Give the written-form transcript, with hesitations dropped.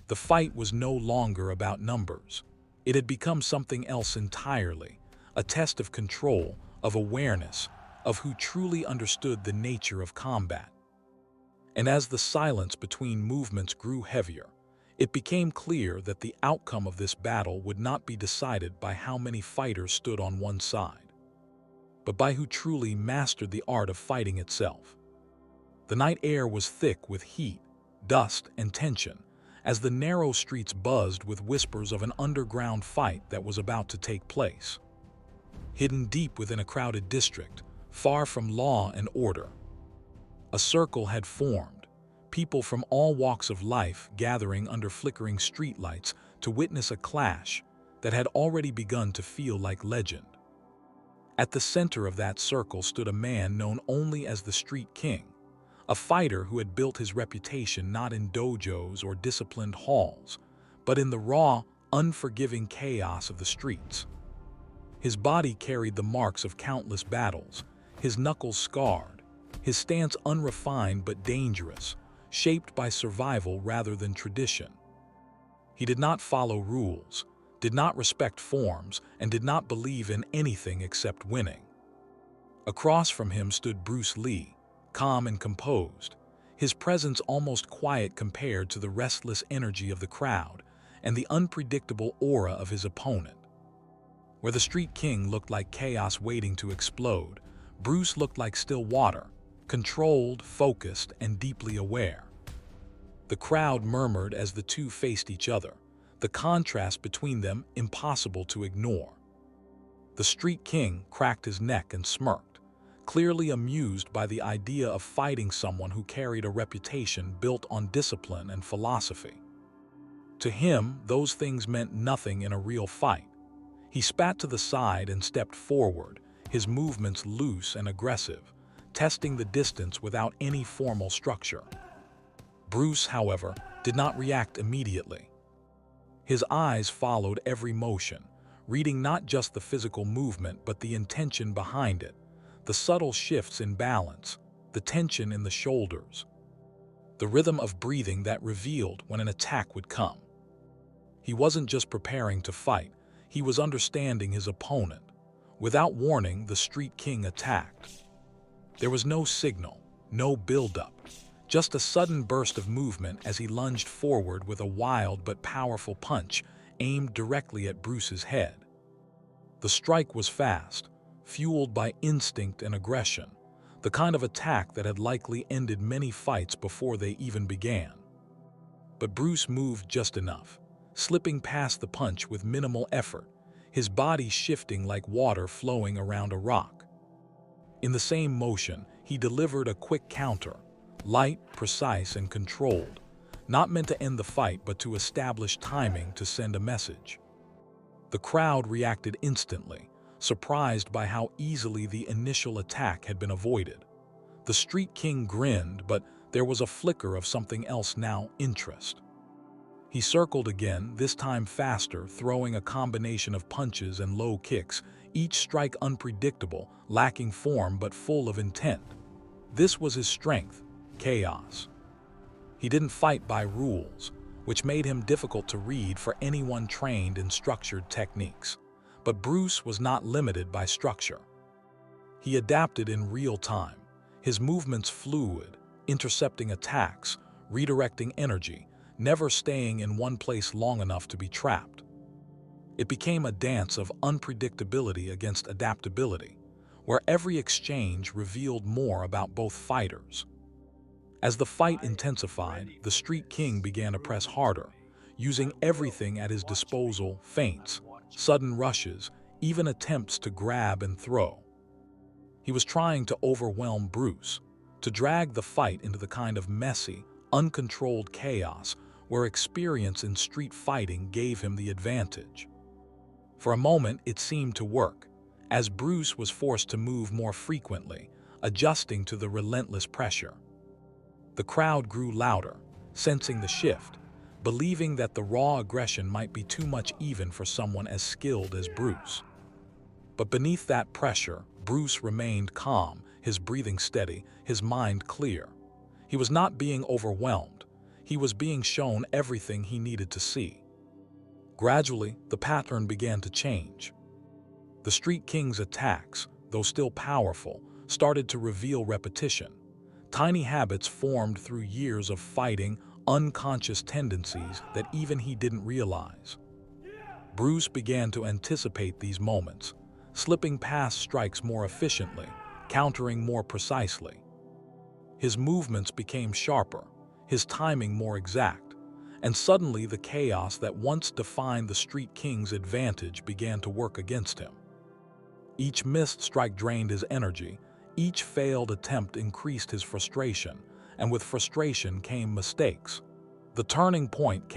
The fight was no longer about numbers. It had become something else entirely, a test of control, of awareness, of who truly understood the nature of combat. And as the silence between movements grew heavier, it became clear that the outcome of this battle would not be decided by how many fighters stood on one side, but by who truly mastered the art of fighting itself. The night air was thick with heat, dust, and tension, as the narrow streets buzzed with whispers of an underground fight that was about to take place. Hidden deep within a crowded district, far from law and order, a circle had formed, people from all walks of life gathering under flickering streetlights to witness a clash that had already begun to feel like legend. At the center of that circle stood a man known only as the Street King, a fighter who had built his reputation not in dojos or disciplined halls, but in the raw, unforgiving chaos of the streets. His body carried the marks of countless battles, his knuckles scarred, his stance unrefined but dangerous, shaped by survival rather than tradition. He did not follow rules, did not respect forms, and did not believe in anything except winning. Across from him stood Bruce Lee, calm and composed, his presence almost quiet compared to the restless energy of the crowd and the unpredictable aura of his opponent. Where the Street King looked like chaos waiting to explode, Bruce looked like still water, controlled, focused, and deeply aware. The crowd murmured as the two faced each other, the contrast between them impossible to ignore. The Street King cracked his neck and smirked, clearly amused by the idea of fighting someone who carried a reputation built on discipline and philosophy. To him, those things meant nothing in a real fight. He spat to the side and stepped forward, his movements loose and aggressive, testing the distance without any formal structure. Bruce, however, did not react immediately. His eyes followed every motion, reading not just the physical movement but the intention behind it, the subtle shifts in balance, the tension in the shoulders, the rhythm of breathing that revealed when an attack would come. He wasn't just preparing to fight, he was understanding his opponent. Without warning, the Street King attacked. There was no signal, no build-up, just a sudden burst of movement as he lunged forward with a wild but powerful punch aimed directly at Bruce's head. The strike was fast, fueled by instinct and aggression, the kind of attack that had likely ended many fights before they even began. But Bruce moved just enough, slipping past the punch with minimal effort, his body shifting like water flowing around a rock. In the same motion, he delivered a quick counter, light, precise, and controlled, not meant to end the fight but to establish timing to send a message. The crowd reacted instantly, surprised by how easily the initial attack had been avoided. The Street King grinned, but there was a flicker of something else now: interest. He circled again, this time faster, throwing a combination of punches and low kicks, each strike unpredictable, lacking form but full of intent. This was his strength: chaos. He didn't fight by rules, which made him difficult to read for anyone trained in structured techniques. But Bruce was not limited by structure. He adapted in real time, his movements fluid, intercepting attacks, redirecting energy, never staying in one place long enough to be trapped. It became a dance of unpredictability against adaptability, where every exchange revealed more about both fighters. As the fight intensified, the Street King began to press harder, using everything at his disposal: feints, sudden rushes, even attempts to grab and throw. He was trying to overwhelm Bruce, to drag the fight into the kind of messy, uncontrolled chaos where experience in street fighting gave him the advantage. For a moment, it seemed to work, as Bruce was forced to move more frequently, adjusting to the relentless pressure. The crowd grew louder, sensing the shift, believing that the raw aggression might be too much even for someone as skilled as Bruce. But beneath that pressure, Bruce remained calm, his breathing steady, his mind clear. He was not being overwhelmed. He was being shown everything he needed to see. Gradually, the pattern began to change. The Street King's attacks, though still powerful, started to reveal repetition. Tiny habits formed through years of fighting unconscious tendencies that even he didn't realize. Bruce began to anticipate these moments, slipping past strikes more efficiently, countering more precisely. His movements became sharper, his timing more exact, and suddenly the chaos that once defined the Street King's advantage began to work against him. Each missed strike drained his energy, each failed attempt increased his frustration, and with frustration came mistakes. The turning point came